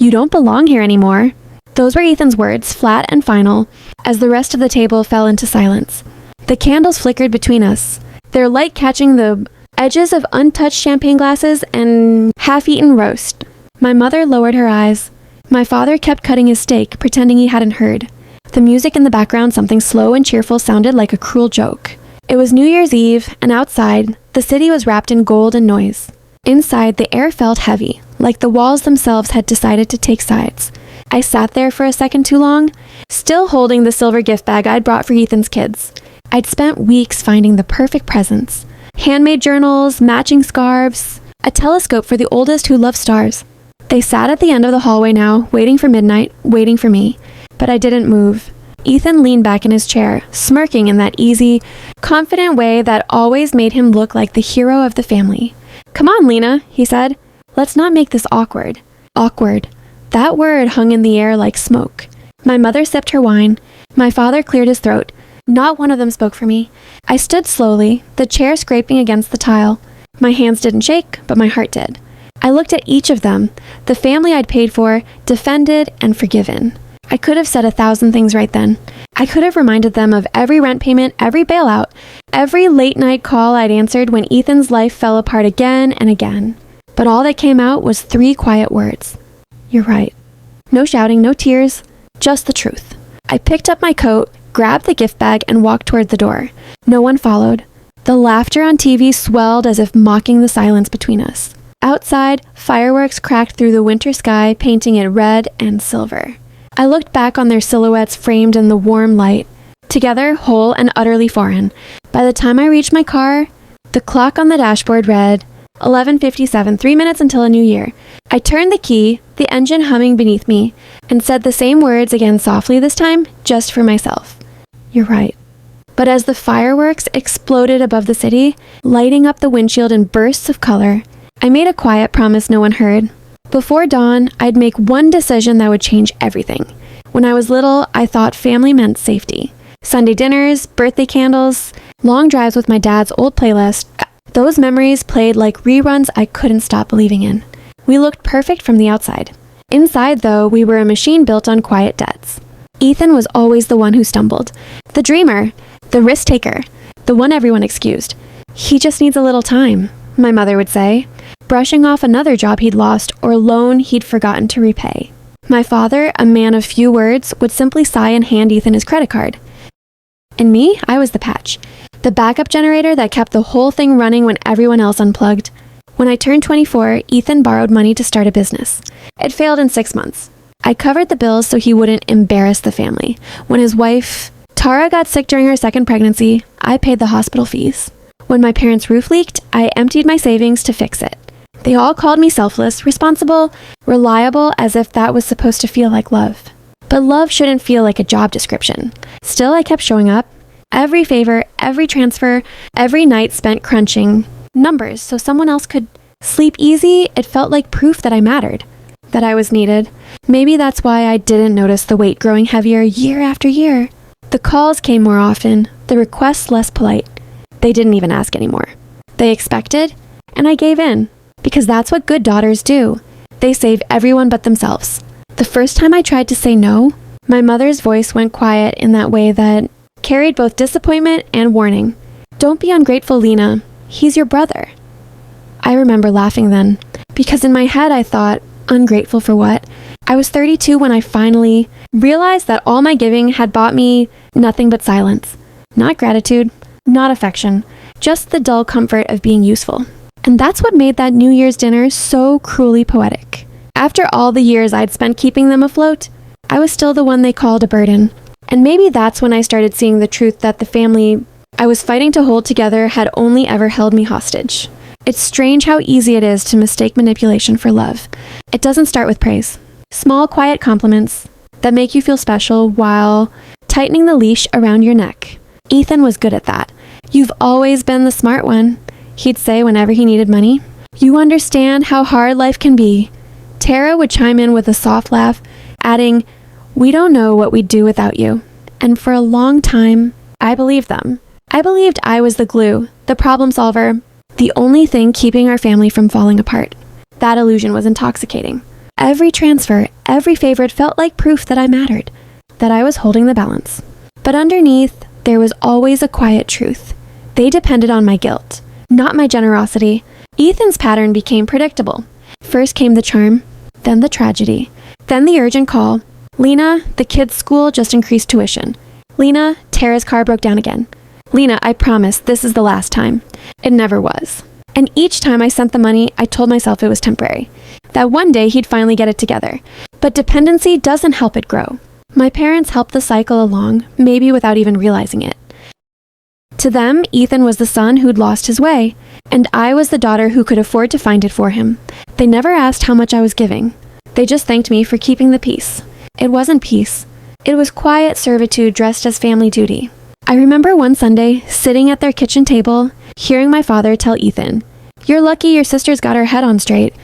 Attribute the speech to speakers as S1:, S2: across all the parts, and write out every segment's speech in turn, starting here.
S1: "You don't belong here anymore." Those were Ethan's words, flat and final, as the rest of the table fell into silence. The candles flickered between us, their light catching the edges of untouched champagne glasses and half-eaten roast. My mother lowered her eyes. My father kept cutting his steak, pretending he hadn't heard. The music in the background, something slow and cheerful, sounded like a cruel joke. It was New Year's Eve, and outside, the city was wrapped in gold and noise. Inside, the air felt heavy, like the walls themselves had decided to take sides. I sat there for a second too long, still holding the silver gift bag I'd brought for Ethan's kids. I'd spent weeks finding the perfect presents. Handmade journals, matching scarves, a telescope for the oldest who loved stars. They sat at the end of the hallway now, waiting for midnight, waiting for me. But I didn't move. Ethan leaned back in his chair, smirking in that easy, confident way that always made him look like the hero of the family. "Come on, Lena," he said. "Let's not make this awkward." Awkward. That word hung in the air like smoke. My mother sipped her wine. My father cleared his throat. Not one of them spoke for me. I stood slowly, the chair scraping against the tile. My hands didn't shake, but my heart did. I looked at each of them, the family I'd paid for, defended, and forgiven. I could have said 1,000 things right then. I could have reminded them of every rent payment, every bailout, every late-night call I'd answered when Ethan's life fell apart again and again. But all that came out was 3 quiet words. "You're right." No shouting, no tears, just the truth. I picked up my coat, grabbed the gift bag, and walked toward the door. No one followed. The laughter on TV swelled as if mocking the silence between us. Outside, fireworks cracked through the winter sky, painting it red and silver. I looked back on their silhouettes framed in the warm light, together, whole and utterly foreign. By the time I reached my car, the clock on the dashboard read 11:57, 3 minutes until a new year. I turned the key, the engine humming beneath me, and said the same words again softly this time, just for myself. "You're right." But as the fireworks exploded above the city, lighting up the windshield in bursts of color, I made a quiet promise no one heard. Before dawn, I'd make one decision that would change everything. When I was little, I thought family meant safety. Sunday dinners, birthday candles, long drives with my dad's old playlist. Those memories played like reruns I couldn't stop believing in. We looked perfect from the outside. Inside, though, we were a machine built on quiet debts. Ethan was always the one who stumbled. The dreamer, the risk-taker, the one everyone excused. "He just needs a little time," my mother would say, brushing off another job he'd lost or loan he'd forgotten to repay. My father, a man of few words, would simply sigh and hand Ethan his credit card. And me, I was the patch. The backup generator that kept the whole thing running when everyone else unplugged. When I turned 24, Ethan borrowed money to start a business. It failed in 6 months. I covered the bills so he wouldn't embarrass the family. When his wife, Tara, got sick during her second pregnancy, I paid the hospital fees. When my parents' roof leaked, I emptied my savings to fix it. They all called me selfless, responsible, reliable, as if that was supposed to feel like love. But love shouldn't feel like a job description. Still, I kept showing up. Every favor, every transfer, every night spent crunching numbers so someone else could sleep easy. It felt like proof that I mattered, that I was needed. Maybe that's why I didn't notice the weight growing heavier year after year. The calls came more often, the requests less polite. They didn't even ask anymore. They expected, and I gave in, because that's what good daughters do. They save everyone but themselves. The first time I tried to say no, my mother's voice went quiet in that way that carried both disappointment and warning. "Don't be ungrateful, Lena. He's your brother." I remember laughing then, because in my head I thought, ungrateful for what? I was 32 when I finally realized that all my giving had bought me nothing but silence. Not gratitude, not affection, just the dull comfort of being useful. And that's what made that New Year's dinner so cruelly poetic. After all the years I'd spent keeping them afloat, I was still the one they called a burden. And maybe that's when I started seeing the truth that the family I was fighting to hold together had only ever held me hostage. It's strange how easy it is to mistake manipulation for love. It doesn't start with praise. Small, quiet compliments that make you feel special while tightening the leash around your neck. Ethan was good at that. "You've always been the smart one," he'd say whenever he needed money. "You understand how hard life can be." Tara would chime in with a soft laugh, adding, "We don't know what we'd do without you." And for a long time, I believed them. I believed I was the glue, the problem solver, the only thing keeping our family from falling apart. That illusion was intoxicating. Every transfer, every favor felt like proof that I mattered, that I was holding the balance. But underneath, there was always a quiet truth. They depended on my guilt, not my generosity. Ethan's pattern became predictable. First came the charm, then the tragedy, then the urgent call. Lena, the kids' school just increased tuition. Lena, Tara's car broke down again. Lena, I promise this is the last time. It never was. And each time I sent the money, I told myself it was temporary, that one day he'd finally get it together. But dependency doesn't help it grow. My parents helped the cycle along, maybe without even realizing it. To them, Ethan was the son who'd lost his way, and I was the daughter who could afford to find it for him. They never asked how much I was giving. They just thanked me for keeping the peace. It wasn't peace. It was quiet servitude dressed as family duty. I remember one Sunday, sitting at their kitchen table, hearing my father tell Ethan, "You're lucky your sister's got her head on straight."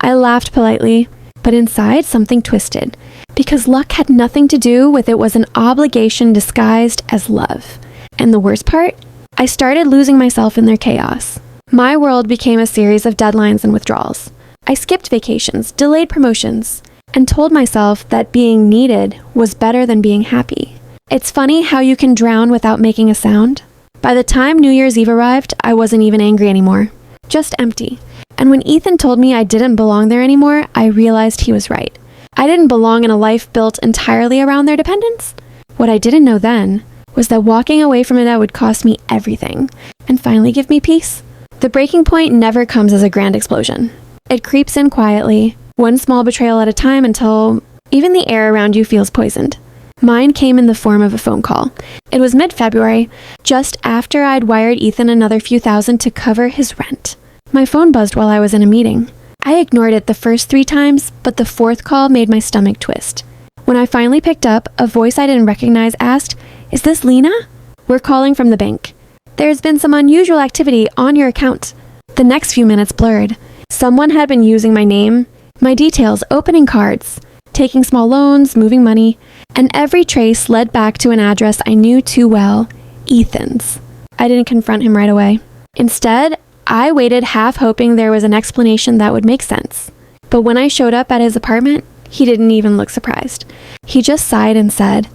S1: I laughed politely, but inside something twisted, because luck had nothing to do with it was an obligation disguised as love. And the worst part? I started losing myself in their chaos. My world became a series of deadlines and withdrawals. I skipped vacations, delayed promotions, and told myself that being needed was better than being happy. It's funny how you can drown without making a sound. By the time New Year's Eve arrived, I wasn't even angry anymore, just empty. And when Ethan told me I didn't belong there anymore, I realized he was right. I didn't belong in a life built entirely around their dependence. What I didn't know then was that walking away from it would cost me everything and finally give me peace. The breaking point never comes as a grand explosion. It creeps in quietly, one small betrayal at a time, until even the air around you feels poisoned. Mine came in the form of a phone call. It was mid-February, just after I'd wired Ethan another few thousand to cover his rent. My phone buzzed while I was in a meeting. I ignored it the first 3 times, but the 4th call made my stomach twist. When I finally picked up, a voice I didn't recognize asked, "Is this Lena? We're calling from the bank. There's been some unusual activity on your account." The next few minutes blurred. Someone had been using my name, my details, opening cards, taking small loans, moving money, and every trace led back to an address I knew too well, Ethan's. I didn't confront him right away. Instead, I waited, half hoping there was an explanation that would make sense. But when I showed up at his apartment, he didn't even look surprised. He just sighed and said,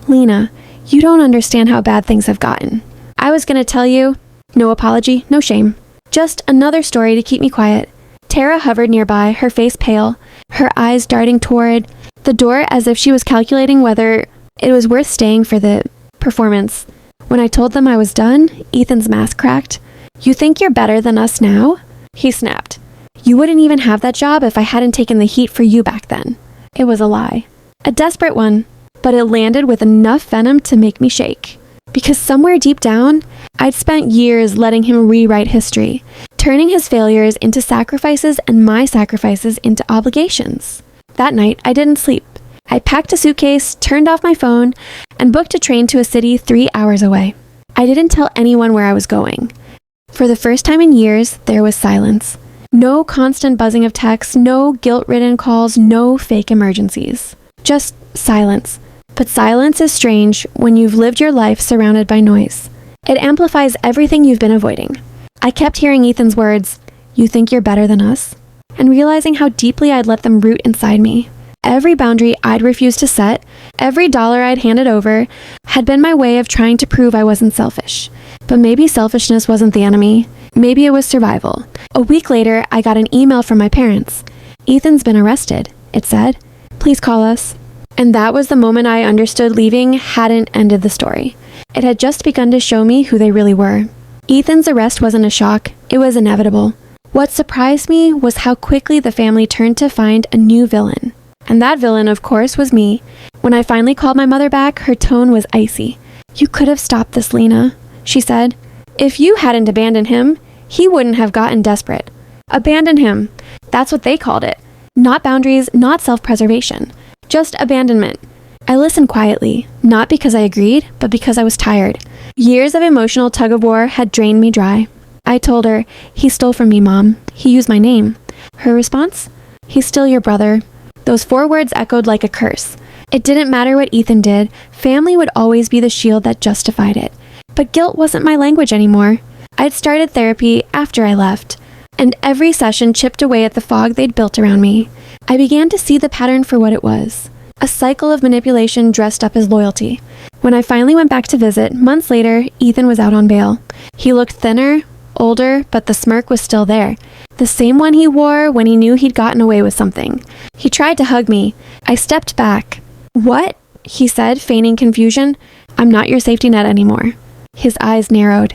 S1: "Lena, you don't understand how bad things have gotten. I was going to tell you, no apology, no shame. Just another story to keep me quiet." Tara hovered nearby, her face pale, her eyes darting toward the door as if she was calculating whether it was worth staying for the performance. When I told them I was done, Ethan's mask cracked. "You think you're better than us now?" He snapped. "You wouldn't even have that job if I hadn't taken the heat for you back then." It was a lie. A desperate one, but it landed with enough venom to make me shake. Because somewhere deep down, I'd spent years letting him rewrite history, turning his failures into sacrifices and my sacrifices into obligations. That night, I didn't sleep. I packed a suitcase, turned off my phone, and booked a train to a city 3 hours away. I didn't tell anyone where I was going. For the first time in years, there was silence. No constant buzzing of texts, no guilt-ridden calls, no fake emergencies. Just silence. But silence is strange when you've lived your life surrounded by noise. It amplifies everything you've been avoiding. I kept hearing Ethan's words, "You think you're better than us?" and realizing how deeply I'd let them root inside me. Every boundary I'd refused to set, every dollar I'd handed over, had been my way of trying to prove I wasn't selfish. But maybe selfishness wasn't the enemy. Maybe it was survival. A week later, I got an email from my parents. "Ethan's been arrested," it said. "Please call us." And that was the moment I understood leaving hadn't ended the story. It had just begun to show me who they really were. Ethan's arrest wasn't a shock. It was inevitable. What surprised me was how quickly the family turned to find a new villain. And that villain, of course, was me. When I finally called my mother back, her tone was icy. "You could have stopped this, Lena," she said. "If you hadn't abandoned him, he wouldn't have gotten desperate." Abandon him. That's what they called it. Not boundaries, not self-preservation. Just abandonment. I listened quietly, not because I agreed, but because I was tired. Years of emotional tug-of-war had drained me dry. I told her, "He stole from me, Mom. He used my name." Her response? "He's still your brother." Those 4 words echoed like a curse. It didn't matter what Ethan did. Family would always be the shield that justified it. But guilt wasn't my language anymore. I'd started therapy after I left, and every session chipped away at the fog they'd built around me. I began to see the pattern for what it was. A cycle of manipulation dressed up as loyalty. When I finally went back to visit, months later, Ethan was out on bail. He looked thinner, older, but the smirk was still there. The same one he wore when he knew he'd gotten away with something. He tried to hug me. I stepped back. "What?" he said, feigning confusion. "I'm not your safety net anymore." His eyes narrowed.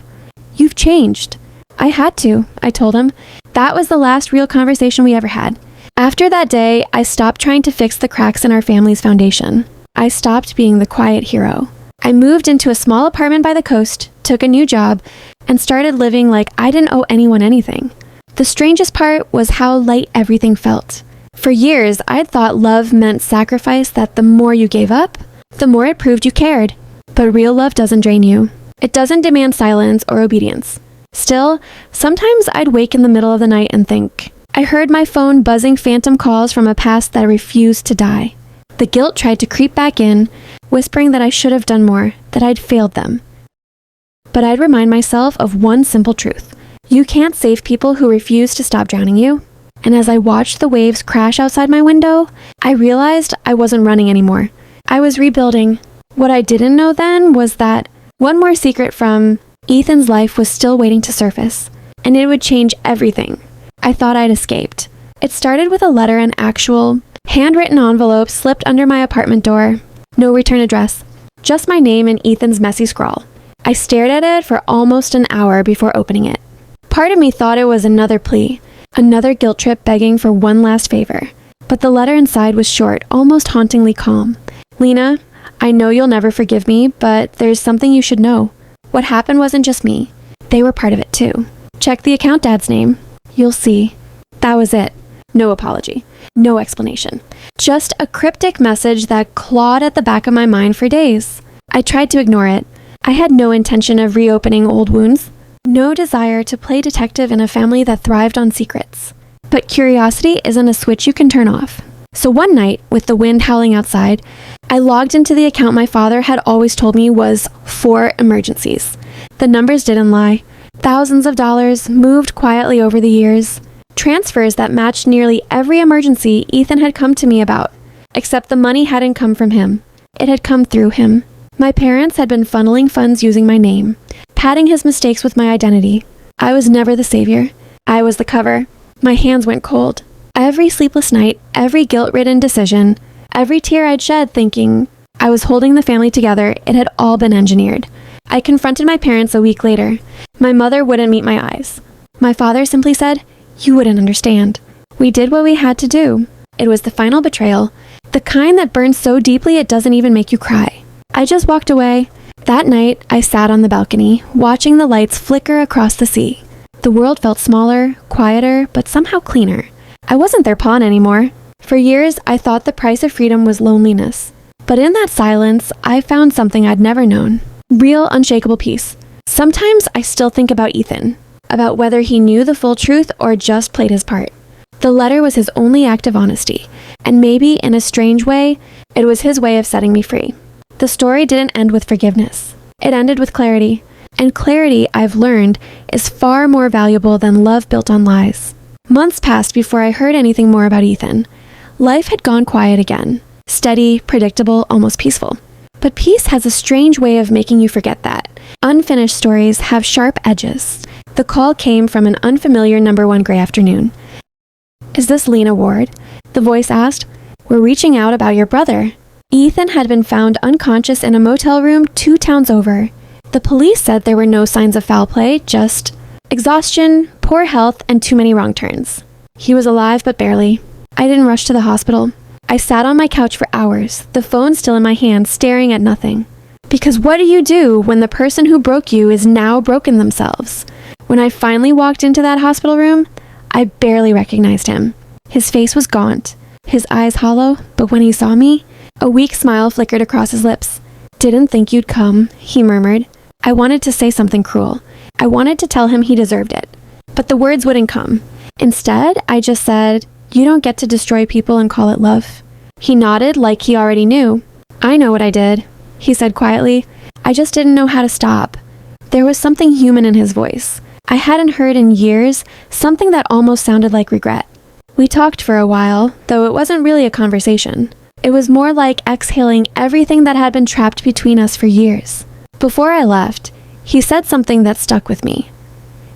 S1: "You've changed." "I had to," I told him. That was the last real conversation we ever had. After that day, I stopped trying to fix the cracks in our family's foundation. I stopped being the quiet hero. I moved into a small apartment by the coast, took a new job, and started living like I didn't owe anyone anything. The strangest part was how light everything felt. For years, I'd thought love meant sacrifice, that the more you gave up, the more it proved you cared. But real love doesn't drain you. It doesn't demand silence or obedience. Still, sometimes I'd wake in the middle of the night and think, I heard my phone buzzing phantom calls from a past that refused to die. The guilt tried to creep back in, whispering that I should have done more, that I'd failed them. But I'd remind myself of one simple truth. You can't save people who refuse to stop drowning you. And as I watched the waves crash outside my window, I realized I wasn't running anymore. I was rebuilding. What I didn't know then was that one more secret from Ethan's life was still waiting to surface, and it would change everything. I thought I'd escaped. It started with a letter, an actual, handwritten envelope slipped under my apartment door. No return address. Just my name and Ethan's messy scrawl. I stared at it for almost an hour before opening it. Part of me thought it was another plea, another guilt trip begging for one last favor. But the letter inside was short, almost hauntingly calm. "Lena, I know you'll never forgive me, but there's something you should know. What happened wasn't just me. They were part of it too. Check the account dad's name. You'll see." That was it. No apology. No explanation. Just a cryptic message that clawed at the back of my mind for days. I tried to ignore it. I had no intention of reopening old wounds. No desire to play detective in a family that thrived on secrets. But curiosity isn't a switch you can turn off. So one night, with the wind howling outside, I logged into the account my father had always told me was for emergencies. The numbers didn't lie. Thousands of dollars moved quietly over the years. Transfers that matched nearly every emergency Ethan had come to me about. Except the money hadn't come from him. It had come through him. My parents had been funneling funds using my name, padding his mistakes with my identity. I was never the savior. I was the cover. My hands went cold. Every sleepless night, every guilt-ridden decision, every tear I'd shed thinking I was holding the family together, it had all been engineered. I confronted my parents a week later. My mother wouldn't meet my eyes. My father simply said, "You wouldn't understand. We did what we had to do." It was the final betrayal, the kind that burns so deeply it doesn't even make you cry. I just walked away. That night, I sat on the balcony, watching the lights flicker across the sea. The world felt smaller, quieter, but somehow cleaner. I wasn't their pawn anymore. For years, I thought the price of freedom was loneliness. But in that silence, I found something I'd never known. Real, unshakable peace. Sometimes I still think about Ethan, about whether he knew the full truth or just played his part. The letter was his only act of honesty, and maybe, in a strange way, it was his way of setting me free. The story didn't end with forgiveness. It ended with clarity. And clarity, I've learned, is far more valuable than love built on lies. Months passed before I heard anything more about Ethan. Life had gone quiet again. Steady, predictable, almost peaceful. But peace has a strange way of making you forget that. Unfinished stories have sharp edges. The call came from an unfamiliar number 1 gray afternoon. "Is this Lena Ward?" the voice asked. "We're reaching out about your brother." Ethan had been found unconscious in a motel room 2 towns over. The police said there were no signs of foul play, just exhaustion, poor health, and too many wrong turns. He was alive, but barely. I didn't rush to the hospital. I sat on my couch for hours, the phone still in my hand, staring at nothing. Because what do you do when the person who broke you is now broken themselves? When I finally walked into that hospital room, I barely recognized him. His face was gaunt, his eyes hollow, but when he saw me, a weak smile flickered across his lips. "Didn't think you'd come," he murmured. I wanted to say something cruel. I wanted to tell him he deserved it. But the words wouldn't come. Instead, I just said, "You don't get to destroy people and call it love." He nodded like he already knew. "I know what I did," he said quietly. "I just didn't know how to stop." There was something human in his voice. I hadn't heard in years, something that almost sounded like regret. We talked for a while, though it wasn't really a conversation. It was more like exhaling everything that had been trapped between us for years. Before I left, he said something that stuck with me.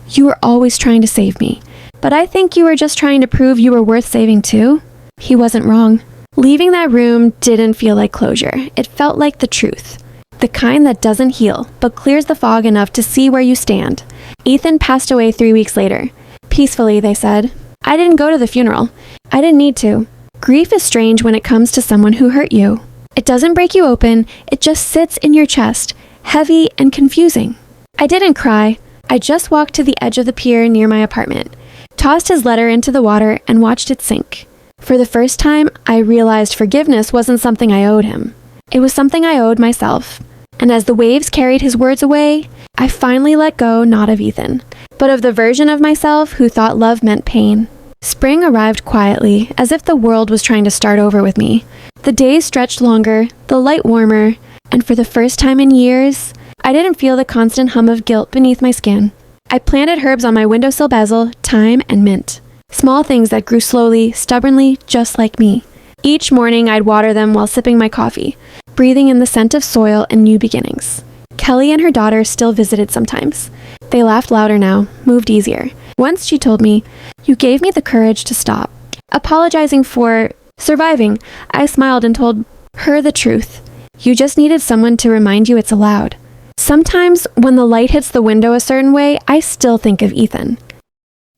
S1: "You were always trying to save me, but I think you were just trying to prove you were worth saving too." He wasn't wrong. Leaving that room didn't feel like closure. It felt like the truth. The kind that doesn't heal, but clears the fog enough to see where you stand. Ethan passed away 3 weeks later. Peacefully, they said. I didn't go to the funeral. I didn't need to. Grief is strange when it comes to someone who hurt you. It doesn't break you open, it just sits in your chest, heavy and confusing. I didn't cry. I just walked to the edge of the pier near my apartment, tossed his letter into the water, and watched it sink. For the first time, I realized forgiveness wasn't something I owed him. It was something I owed myself. And as the waves carried his words away, I finally let go not of Ethan, but of the version of myself who thought love meant pain. Spring arrived quietly, as if the world was trying to start over with me. The days stretched longer, the light warmer, and for the first time in years, I didn't feel the constant hum of guilt beneath my skin. I planted herbs on my windowsill basil, thyme, and mint. Small things that grew slowly, stubbornly, just like me. Each morning I'd water them while sipping my coffee, breathing in the scent of soil and new beginnings. Kelly and her daughter still visited sometimes. They laughed louder now, moved easier. Once she told me, "You gave me the courage to stop." Apologizing for surviving, I smiled and told her the truth. You just needed someone to remind you it's allowed. Sometimes, when the light hits the window a certain way, I still think of Ethan.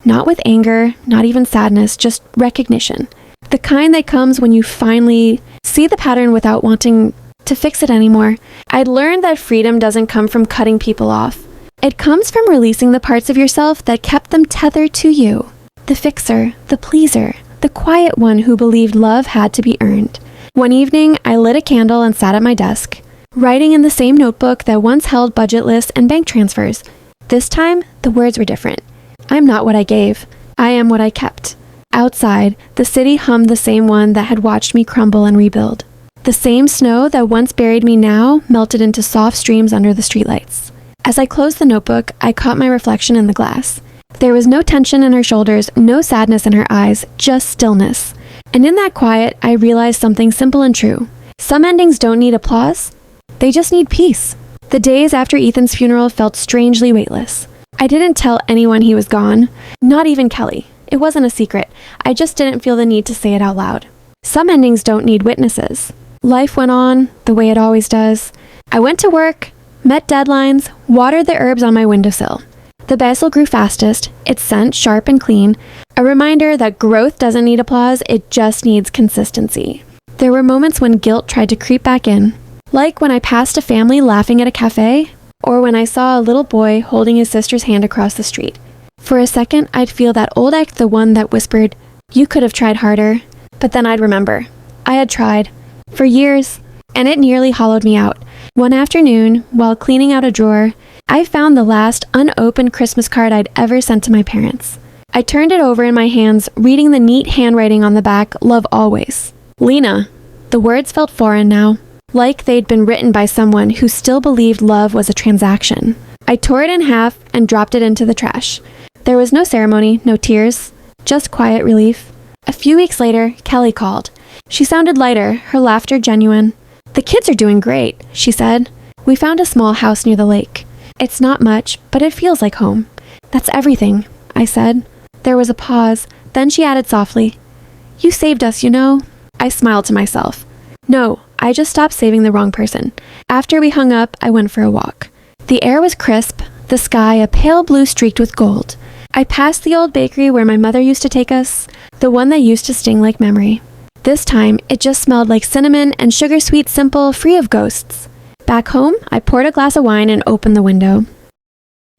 S1: Not with anger, not even sadness, just recognition. The kind that comes when you finally see the pattern without wanting to fix it anymore. I'd learned that freedom doesn't come from cutting people off. It comes from releasing the parts of yourself that kept them tethered to you. The fixer, the pleaser, the quiet one who believed love had to be earned. One evening, I lit a candle and sat at my desk, writing in the same notebook that once held budget lists and bank transfers. This time, the words were different. I'm not what I gave. I am what I kept. Outside, the city hummed the same one that had watched me crumble and rebuild. The same snow that once buried me now melted into soft streams under the streetlights. As I closed the notebook, I caught my reflection in the glass. There was no tension in her shoulders, no sadness in her eyes, just stillness. And in that quiet, I realized something simple and true. Some endings don't need applause. They just need peace. The days after Ethan's funeral felt strangely weightless. I didn't tell anyone he was gone, not even Kelly. It wasn't a secret. I just didn't feel the need to say it out loud. Some endings don't need witnesses. Life went on, the way it always does. I went to work, met deadlines, watered the herbs on my windowsill. The basil grew fastest, its scent sharp and clean, a reminder that growth doesn't need applause, it just needs consistency. There were moments when guilt tried to creep back in, like when I passed a family laughing at a cafe, or when I saw a little boy holding his sister's hand across the street. For a second, I'd feel that old act, the one that whispered, "You could have tried harder." But then I'd remember. I had tried. For years, and it nearly hollowed me out. One afternoon, while cleaning out a drawer, I found the last unopened Christmas card I'd ever sent to my parents. I turned it over in my hands, reading the neat handwriting on the back, "Love always." Lena. The words felt foreign now, like they'd been written by someone who still believed love was a transaction. I tore it in half and dropped it into the trash. There was no ceremony, no tears, just quiet relief. A few weeks later, Kelly called. She sounded lighter, her laughter genuine. "The kids are doing great," she said. "We found a small house near the lake. It's not much, but it feels like home." "That's everything," I said. There was a pause, then she added softly, "You saved us, you know." I smiled to myself. No, I just stopped saving the wrong person. After we hung up, I went for a walk. The air was crisp, the sky a pale blue streaked with gold. I passed the old bakery where my mother used to take us, the one that used to sting like memory. This time, it just smelled like cinnamon and sugar sweet, simple, free of ghosts. Back home, I poured a glass of wine and opened the window.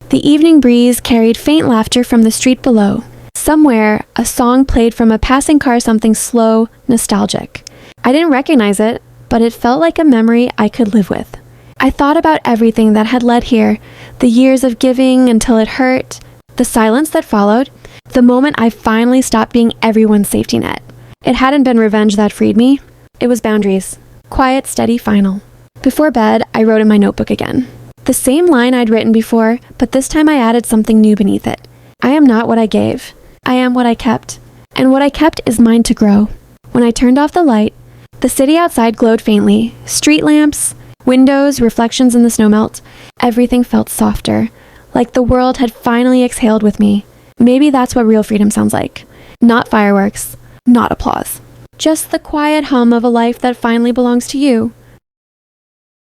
S1: The evening breeze carried faint laughter from the street below. Somewhere, a song played from a passing car, something slow, nostalgic. I didn't recognize it, but it felt like a memory I could live with. I thought about everything that had led here, the years of giving until it hurt, the silence that followed, the moment I finally stopped being everyone's safety net. It hadn't been revenge that freed me. It was boundaries. Quiet, steady, final. Before bed, I wrote in my notebook again. The same line I'd written before, but this time I added something new beneath it. I am not what I gave. I am what I kept. and what I kept is mine to grow. When I turned off the light, the city outside glowed faintly. Street lamps, windows, reflections in the snowmelt. Everything felt softer, like the world had finally exhaled with me. Maybe that's what real freedom sounds like. Not fireworks, not applause. Just the quiet hum of a life that finally belongs to you.